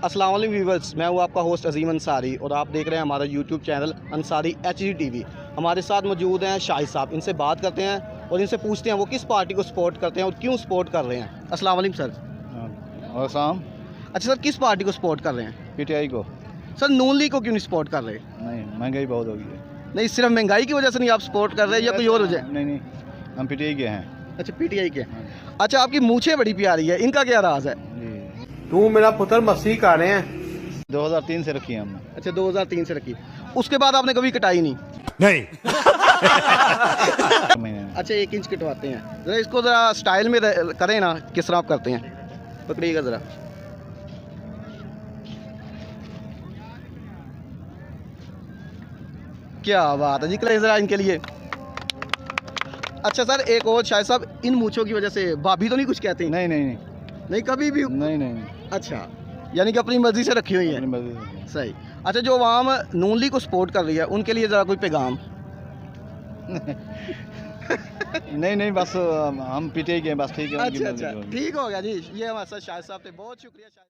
अस्सलाम वालेकुम व्यूअर्स, मैं हूँ आपका होस्ट अजीम अंसारी और आप देख रहे हैं हमारा YouTube channel Ansari HD TV। हमारे साथ मौजूद हैं शाहिद साहब। इनसे बात करते हैं और इनसे पूछते हैं वो किस पार्टी को सपोर्ट करते हैं और क्यों सपोर्ट कर रहे हैं। अस्सलाम वालेकुम सर। और शाम अच्छा सर, किस पार्टी को सपोर्ट कर रहे हैं? PTI को। सर नून लीग को क्यों नहीं सपोर्ट कर रहे? नहीं, महंगाई बहुत हो गई है। नहीं, सिर्फ महंगाई की वजह से नहीं आप सपोर्ट कर रहे हैं या कोई और वजह? नहीं, हम PTI के हैं। अच्छा, PTI के। अच्छा, आपकी मूछें बड़ी प्यारी है, इनका क्या राज है? जी, तू मेरा पुत्र मसीह का रहे हैं। 2003 से रखी है हमने। अच्छा, 2003 से रखी। उसके बाद आपने कभी कटाई नहीं? महीने अच्छा, 1 इंच कटवाते हैं। ज़रा इसको ज़रा स्टाइल में करें ना, किस तरह आप करते हैं, पकड़िएगा ज़रा। क्या बात है जी, कल ज़रा इनके लिए। अच्छा सर, एक और शायद साहब, इन मूछों की वजह से भाभी तो नहीं कुछ कहते? नहीं, नहीं कभी भी? नहीं। अच्छा, यानी कि अपनी मर्जी से रखी हुई है। अपनी मर्जी से। सही। अच्छा, जो आवाम नून लीग को सपोर्ट कर रही है उनके लिए ज़रा कोई पैगाम? नहीं, बस हम PTI के हैं, बस ठीक है। उनकी अच्छा मर्जी अच्छा, होगी। ठीक हो गया जी। ये हमारे साथ शाहिद साहब थे, बहुत शुक्रिया शाहिद।